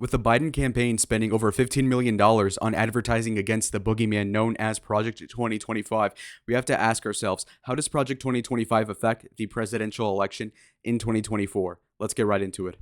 With the Biden campaign spending over $15 million on advertising against the boogeyman known as Project 2025, we have to ask ourselves, how does Project 2025 affect the presidential election in 2024? Let's get right into it.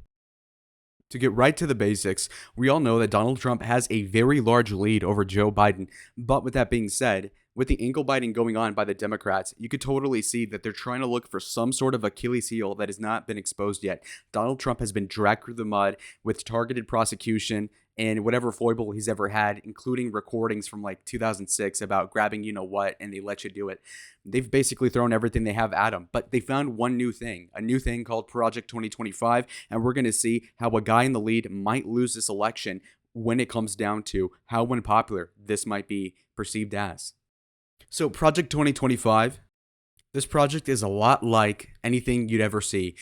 To get right to the basics, we all know that Donald Trump has a very large lead over Joe Biden. But with that being said, with the ankle biting going on by the Democrats, you could totally see that they're trying to look for some sort of Achilles heel that has not been exposed yet. Donald Trump has been dragged through the mud with targeted prosecution and whatever foible he's ever had, including recordings from like 2006 about grabbing you know what, and they let you do it. They've basically thrown everything they have at him, but they found one new thing, a new thing called Project 2025, and we're going to see how a guy in the lead might lose this election when it comes down to how unpopular this might be perceived as. So Project 2025, this project is a lot like anything you'd ever see.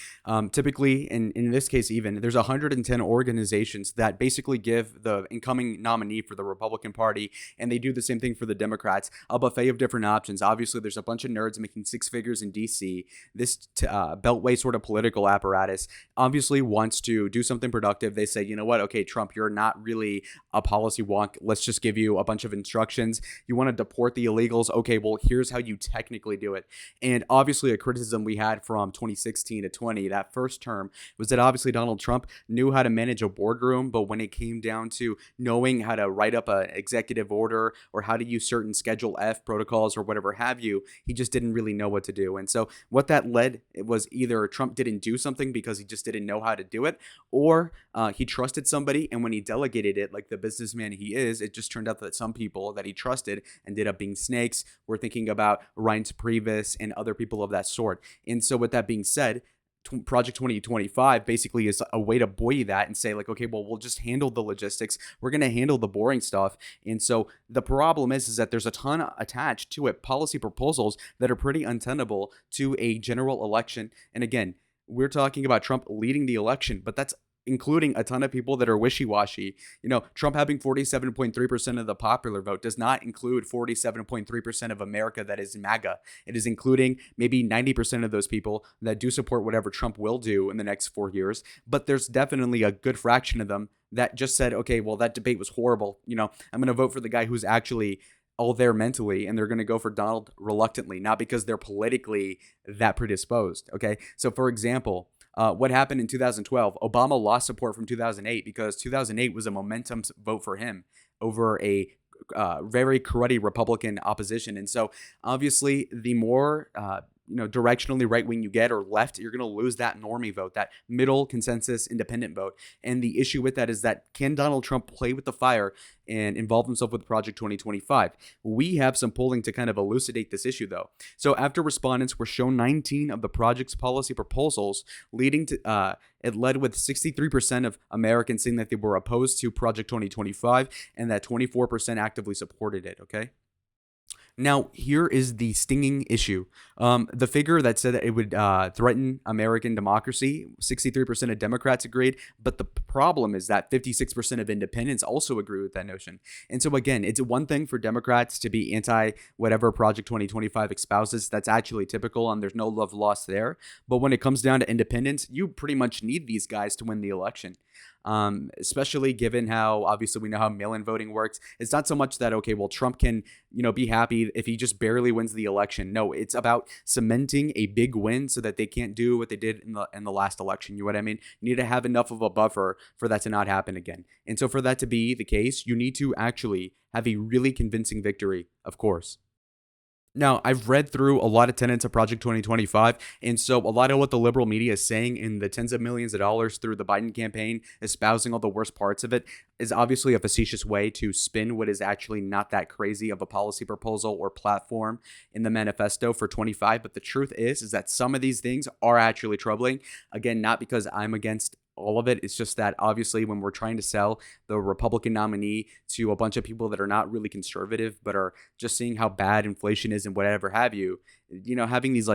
Typically, in this case even, there's 110 organizations that basically give the incoming nominee for the Republican Party, and they do the same thing for the Democrats, a buffet of different options. Obviously, there's a bunch of nerds making six figures in D.C. This beltway sort of political apparatus obviously wants to do something productive. They say, you know what, okay, Trump, you're not really a policy wonk. Let's just give you a bunch of instructions. You want to deport the illegals? Okay, well, here's how you technically do it. And obviously a criticism we had from 2016 to 20, that first term, was that obviously Donald Trump knew how to manage a boardroom, but when it came down to knowing how to write up an executive order or how to use certain Schedule F protocols or whatever have you, he just didn't really know what to do. And so what that led was either Trump didn't do something because he just didn't know how to do it, or he trusted somebody, and when he delegated it, like the businessman he is, it just turned out that some people that he trusted ended up being snakes. We're thinking about Reince Priebus and other people of that sort. And so with that being said, Project 2025 basically is a way to buoy that and say like, okay, well, we'll just handle the logistics. We're going to handle the boring stuff. And so the problem is that there's a ton attached to it, policy proposals that are pretty untenable to a general election. And again, we're talking about Trump leading the election, but that's including a ton of people that are wishy-washy. You know, Trump having 47.3% of the popular vote does not include 47.3% of America that is MAGA. It is including maybe 90% of those people that do support whatever Trump will do in the next 4 years. But there's definitely a good fraction of them that just said, okay, well, that debate was horrible. You know, I'm going to vote for the guy who's actually all there mentally, and they're going to go for Donald reluctantly, not because they're politically that predisposed. Okay. So for example, what happened in 2012? Obama lost support from 2008 because 2008 was a momentum vote for him over a very cruddy Republican opposition. And so obviously the more directionally right wing you get or left, you're going to lose that normie vote, that middle consensus independent vote. And the issue with that is that, can Donald Trump play with the fire and involve himself with Project 2025? We have some polling to kind of elucidate this issue, though. So after respondents were shown 19 of the project's policy proposals, leading to it led with 63% of Americans saying that they were opposed to Project 2025 and that 24% actively supported it. Okay. Now, here is the stinging issue. The figure that said that it would threaten American democracy, 63% of Democrats agreed, but the problem is that 56% of independents also agree with that notion. And so again, it's one thing for Democrats to be anti whatever Project 2025 espouses. That's actually typical, and there's no love lost there. But when it comes down to independents, you pretty much need these guys to win the election. Especially given how obviously we know how mail-in voting works. It's not so much that, okay, well, Trump can, be happy if he just barely wins the election. No, it's about cementing a big win so that they can't do what they did in the last election. You know what I mean? You need to have enough of a buffer for that to not happen again. And so for that to be the case, you need to actually have a really convincing victory, of course. Now, I've read through a lot of tenets of Project 2025, and so a lot of what the liberal media is saying in the tens of millions of dollars through the Biden campaign, espousing all the worst parts of it, is obviously a facetious way to spin what is actually not that crazy of a policy proposal or platform in the manifesto for 25. But the truth is that some of these things are actually troubling. Again, not because I'm against all of it. It's just that obviously when we're trying to sell the Republican nominee to a bunch of people that are not really conservative, but are just seeing how bad inflation is and whatever have you, having these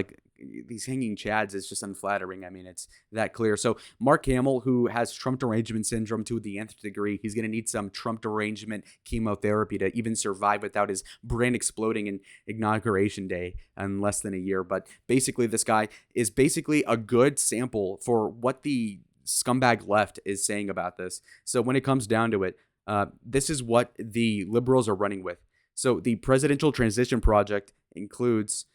hanging chads is just unflattering. I mean, it's that clear. So Mark Hamill, who has Trump derangement syndrome to the nth degree, he's going to need some Trump derangement chemotherapy to even survive without his brain exploding in inauguration day in less than a year. But basically, this guy is basically a good sample for what the scumbag left is saying about this. So when it comes down to it, this is what the liberals are running with. So the presidential transition project includes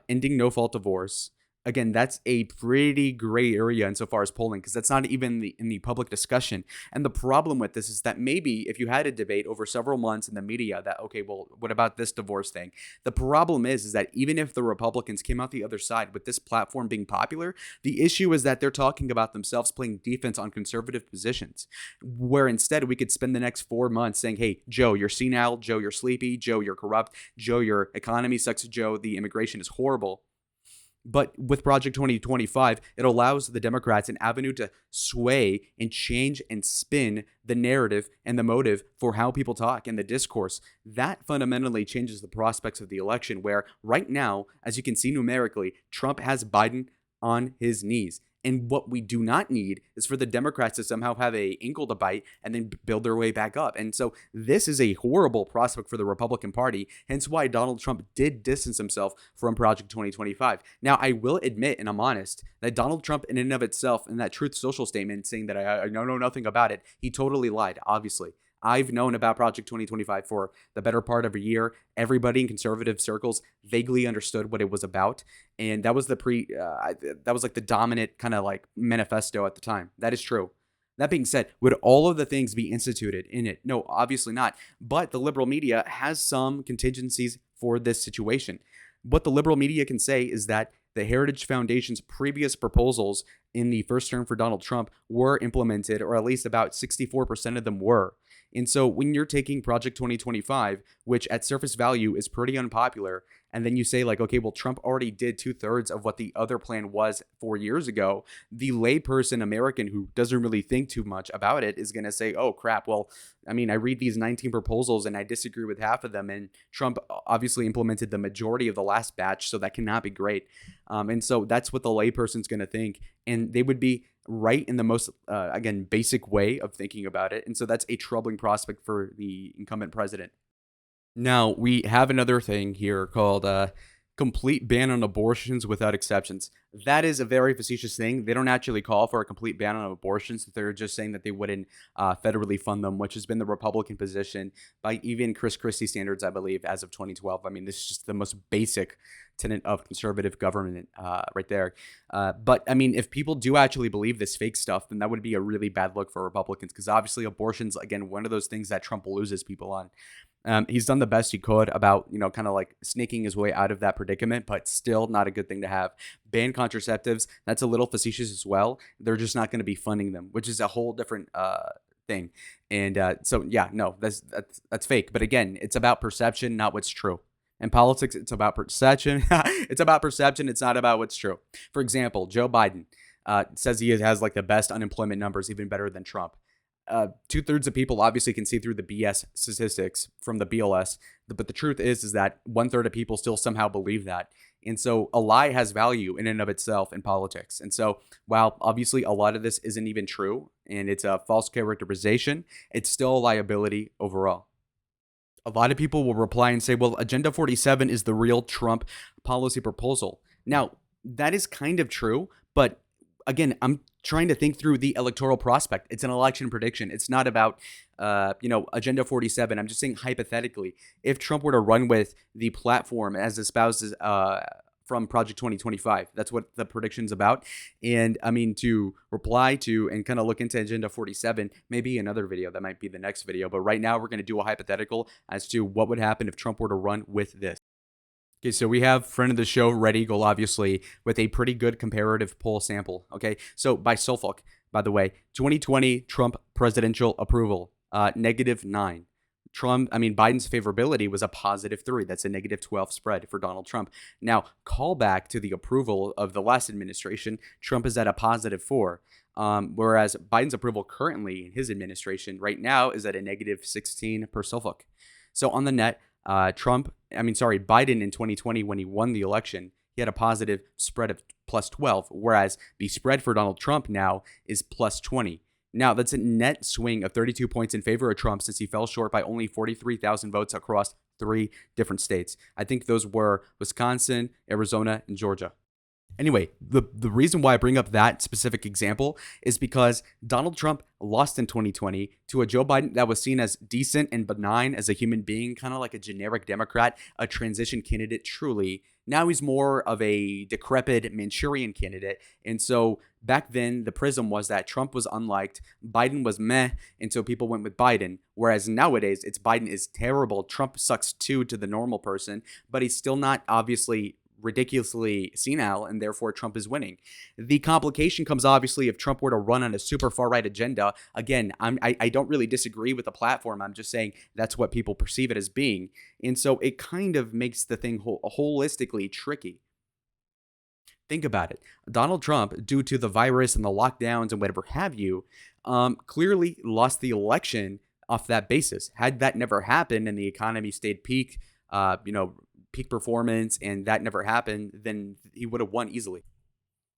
ending no-fault divorce. Again, that's a pretty gray area insofar as polling, because that's not even in the public discussion. And the problem with this is that maybe if you had a debate over several months in the media that, okay, well, what about this divorce thing? The problem is that even if the Republicans came out the other side with this platform being popular, the issue is that they're talking about themselves playing defense on conservative positions, where instead we could spend the next 4 months saying, hey, Joe, you're senile. Joe, you're sleepy. Joe, you're corrupt. Joe, your economy sucks. Joe, the immigration is horrible. But with Project 2025, it allows the Democrats an avenue to sway and change and spin the narrative and the motive for how people talk and the discourse. That fundamentally changes the prospects of the election, where right now, as you can see numerically, Trump has Biden on his knees. And what we do not need is for the Democrats to somehow have a ankle to bite and then build their way back up. And so this is a horrible prospect for the Republican Party, hence why Donald Trump did distance himself from Project 2025. Now, I will admit, and I'm honest, that Donald Trump in and of itself, in that Truth Social statement saying that I know nothing about it, he totally lied, obviously. I've known about Project 2025 for the better part of a year. Everybody in conservative circles vaguely understood what it was about, and that was that was like the dominant kind of like manifesto at the time. That is true. That being said, would all of the things be instituted in it? No, obviously not. But the liberal media has some contingencies for this situation. What the liberal media can say is that the Heritage Foundation's previous proposals in the first term for Donald Trump were implemented, or at least about 64% of them were. And so when you're taking Project 2025, which at surface value is pretty unpopular, and then you say like, okay, well, Trump already did 2/3 of what the other plan was 4 years ago, the layperson American who doesn't really think too much about it is going to say, oh, crap, well, I mean, I read these 19 proposals and I disagree with half of them, and Trump obviously implemented the majority of the last batch, so that cannot be great. And so that's what the layperson's going to think, and they would be right in the most, again, basic way of thinking about it. And so that's a troubling prospect for the incumbent president. Now, we have another thing here called complete ban on abortions without exceptions. That is a very facetious thing. They don't actually call for a complete ban on abortions. They're just saying that they wouldn't federally fund them, which has been the Republican position by even Chris Christie standards, I believe, as of 2012. I mean, this is just the most basic tenet of conservative government right there. But, I mean, if people do actually believe this fake stuff, then that would be a really bad look for Republicans, because obviously abortion's, again, one of those things that Trump loses people on. He's done the best he could about, kind of like sneaking his way out of that predicament, but still not a good thing to have. Ban contraceptives, that's a little facetious as well. They're just not going to be funding them, which is a whole different thing. And so, yeah, no, that's fake. But again, it's about perception, not what's true. In politics, it's about perception. It's about perception. It's not about what's true. For example, Joe Biden says he has like the best unemployment numbers, even better than Trump. 2/3 of people obviously can see through the BS statistics from the BLS, but the truth is that 1/3 of people still somehow believe that. And so a lie has value in and of itself in politics. And so while obviously a lot of this isn't even true and it's a false characterization, it's still a liability overall. A lot of people will reply and say, well, Agenda 47 is the real Trump policy proposal. Now, that is kind of true, but again, I'm trying to think through the electoral prospect. It's an election prediction. It's not about, Agenda 47. I'm just saying hypothetically, if Trump were to run with the platform as espouses from Project 2025, that's what the prediction's about. And I mean, to reply to and kind of look into Agenda 47, maybe another video. That might be the next video. But right now, we're going to do a hypothetical as to what would happen if Trump were to run with this. Okay, so we have friend of the show, Red Eagle, obviously, with a pretty good comparative poll sample. Okay, so by Suffolk, by the way, 2020 Trump presidential approval, -9. Biden's favorability was a +3. That's a -12 spread for Donald Trump. Now, call back to the approval of the last administration, Trump is at a +4. Whereas Biden's approval currently in his administration right now is at a -16 per Suffolk. So on the net, Biden in 2020, when he won the election, he had a positive spread of +12, whereas the spread for Donald Trump now is +20. Now, that's a net swing of 32 points in favor of Trump since he fell short by only 43,000 votes across 3 different states. I think those were Wisconsin, Arizona, and Georgia. Anyway, the reason why I bring up that specific example is because Donald Trump lost in 2020 to a Joe Biden that was seen as decent and benign as a human being, kind of like a generic Democrat, a transition candidate truly. Now he's more of a decrepit Manchurian candidate. And so back then, the prism was that Trump was unliked, Biden was meh, and so people went with Biden. Whereas nowadays, it's Biden is terrible. Trump sucks too to the normal person, but he's still not obviously ridiculously senile, and therefore Trump is winning. The complication comes obviously if Trump were to run on a super far right agenda. Again, I don't really disagree with the platform. I'm just saying that's what people perceive it as being. And so it kind of makes the thing holistically tricky. Think about it. Donald Trump, due to the virus and the lockdowns and whatever have you, clearly lost the election off that basis. Had that never happened and the economy stayed peak, peak performance, and that never happened, then he would have won easily.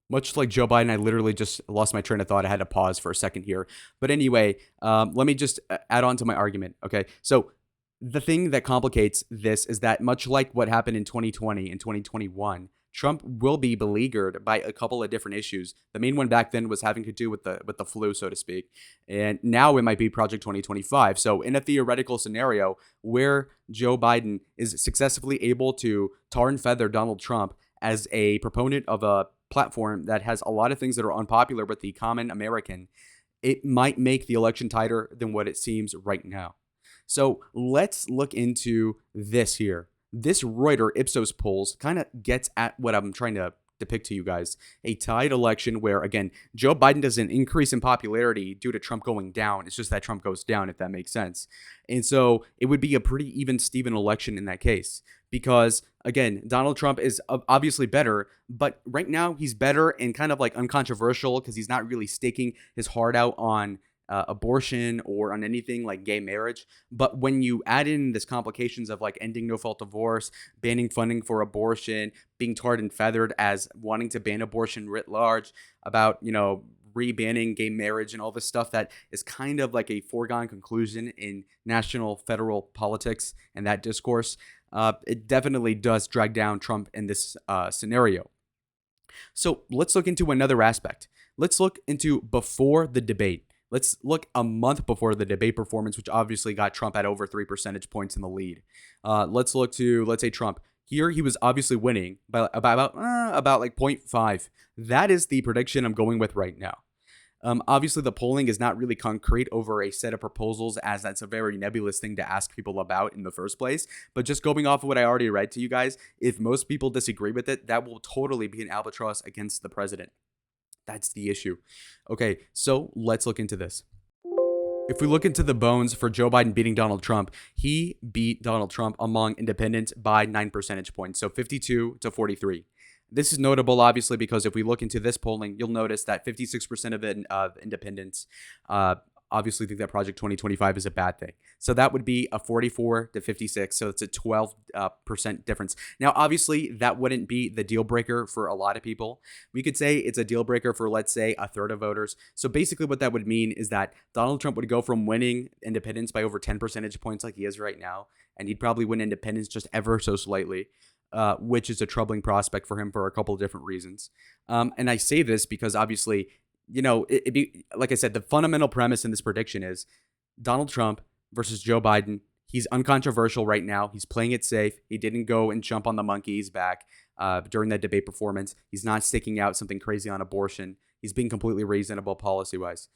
Much like Joe Biden, I literally just lost my train of thought. I had to pause for a second here. But anyway, let me just add on to my argument. Okay. So the thing that complicates this is that much like what happened in 2020 and 2021, Trump will be beleaguered by a couple of different issues. The main one back then was having to do with the flu, so to speak. And now it might be Project 2025. So in a theoretical scenario where Joe Biden is successfully able to tar and feather Donald Trump as a proponent of a platform that has a lot of things that are unpopular with the common American, it might make the election tighter than what it seems right now. So let's look into this here. This Reuters Ipsos polls kind of gets at what I'm trying to depict to you guys. A tied election where, again, Joe Biden doesn't increase in popularity due to Trump going down. It's just that Trump goes down, if that makes sense. And so it would be a pretty even Steven election in that case. Because, again, Donald Trump is obviously better, but right now he's better and kind of like uncontroversial because he's not really staking his heart out on abortion or on anything like gay marriage. But when you add in this complications of like ending no-fault divorce, banning funding for abortion, being tarred and feathered as wanting to ban abortion writ large, about, re-banning gay marriage and all this stuff that is kind of like a foregone conclusion in national federal politics and that discourse, it definitely does drag down Trump in this scenario. So let's look into another aspect. Let's look into before the debate. Let's look a month before the debate performance, which obviously got Trump at over 3 percentage points in the lead. Let's look to, let's say, Trump. Here, he was obviously winning by about like 0.5. That is the prediction I'm going with right now. Obviously, the polling is not really concrete over a set of proposals, as that's a very nebulous thing to ask people about in the first place. But just going off of what I already read to you guys, if most people disagree with it, that will totally be an albatross against the president. That's the issue. Okay, so let's look into this. If we look into the bones for Joe Biden beating Donald Trump, he beat Donald Trump among independents by 9 percentage points, so 52 to 43. This is notable, obviously, because if we look into this polling, you'll notice that 56% of independents obviously think that Project 2025 is a bad thing. So that would be a 44 to 56. So it's a 12% difference. Now, obviously, that wouldn't be the deal breaker for a lot of people. We could say it's a deal breaker for, let's say, a third of voters. So basically what that would mean is that Donald Trump would go from winning independents by over 10 percentage points like he is right now, and he'd probably win independents just ever so slightly. Which is a troubling prospect for him for a couple of different reasons. And I say this because obviously, it'd be, like I said, the fundamental premise in this prediction is Donald Trump versus Joe Biden. He's uncontroversial right now. He's playing it safe. He didn't go and jump on the monkey's back during that debate performance. He's not sticking out something crazy on abortion. He's being completely reasonable policy-wise.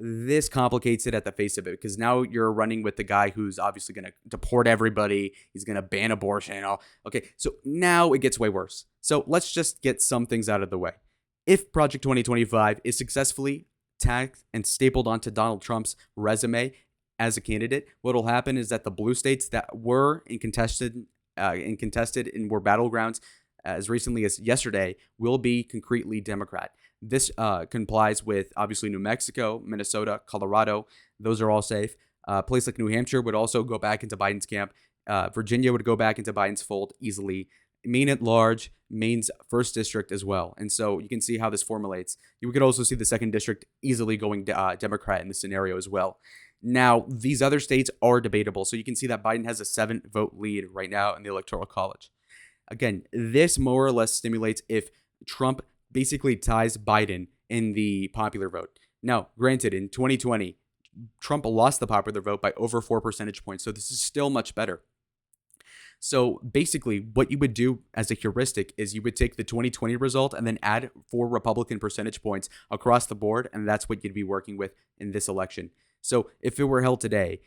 This complicates it at the face of it because now you're running with the guy who's obviously going to deport everybody. He's going to ban abortion and all. Okay, so now it gets way worse. So let's just get some things out of the way. If Project 2025 is successfully tagged and stapled onto Donald Trump's resume as a candidate, what will happen is that the blue states that were contested and were battlegrounds as recently as yesterday will be concretely Democrat. This complies with, obviously, New Mexico, Minnesota, Colorado. Those are all safe. A place like New Hampshire would also go back into Biden's camp. Virginia would go back into Biden's fold easily. Maine at large, Maine's 1st district as well. And so you can see how this formulates. You could also see the 2nd district easily going Democrat in this scenario as well. Now, these other states are debatable. So you can see that Biden has a 7-vote lead right now in the Electoral College. Again, this more or less stimulates if Trump basically ties Biden in the popular vote. Now, granted, in 2020, Trump lost the popular vote by over 4 percentage points, so this is still much better. So basically, what you would do as a heuristic is you would take the 2020 result and then add 4 Republican percentage points across the board, and that's what you'd be working with in this election. So if it were held today,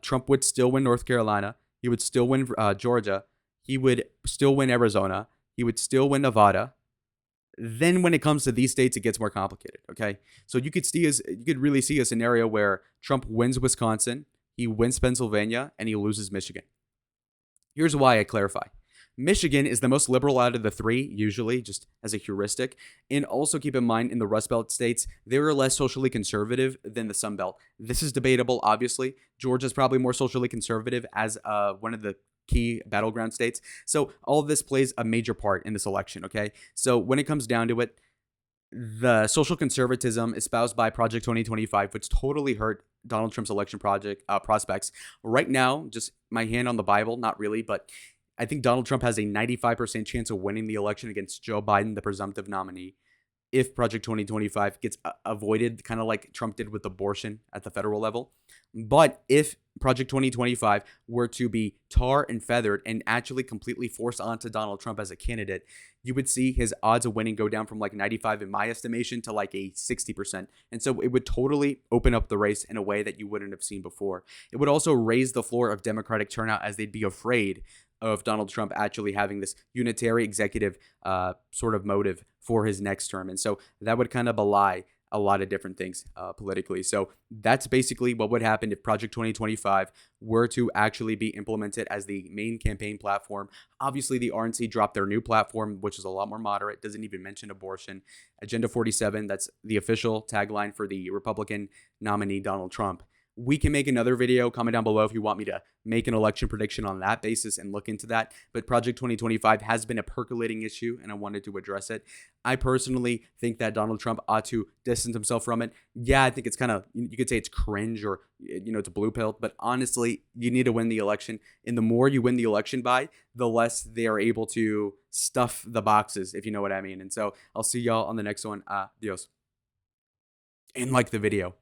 Trump would still win North Carolina. He would still win Georgia. He would still win Arizona. He would still win Nevada. Then when it comes to these states, it gets more complicated. Okay, so you could really see a scenario where Trump wins Wisconsin, he wins Pennsylvania, and he loses Michigan. Here's why I clarify. Michigan is the most liberal out of the 3, usually, just as a heuristic. And also keep in mind, in the Rust Belt states, they're less socially conservative than the Sun Belt. This is debatable, obviously. Georgia's probably more socially conservative as one of the key battleground states. So all of this plays a major part in this election, okay? So when it comes down to it, the social conservatism espoused by Project 2025, which totally hurt Donald Trump's election prospects. Right now, just my hand on the Bible, not really, but I think Donald Trump has a 95% chance of winning the election against Joe Biden, the presumptive nominee, if Project 2025 gets avoided, kind of like Trump did with abortion at the federal level. But if Project 2025 were to be tar and feathered and actually completely forced onto Donald Trump as a candidate, you would see his odds of winning go down from like 95 in my estimation to like a 60%. And so it would totally open up the race in a way that you wouldn't have seen before. It would also raise the floor of Democratic turnout, as they'd be afraid of Donald Trump actually having this unitary executive sort of motive for his next term. And so that would kind of belie a lot of different things politically. So that's basically what would happen if Project 2025 were to actually be implemented as the main campaign platform. Obviously, the RNC dropped their new platform, which is a lot more moderate, doesn't even mention abortion. Agenda 47, that's the official tagline for the Republican nominee, Donald Trump. We can make another video. Comment down below if you want me to make an election prediction on that basis and look into that. But Project 2025 has been a percolating issue, and I wanted to address it. I personally think that Donald Trump ought to distance himself from it. Yeah, I think it's kind of, you could say it's cringe or, it's a blue pill. But honestly, you need to win the election. And the more you win the election by, the less they are able to stuff the boxes, if you know what I mean. And so I'll see y'all on the next one. Adios. And like the video.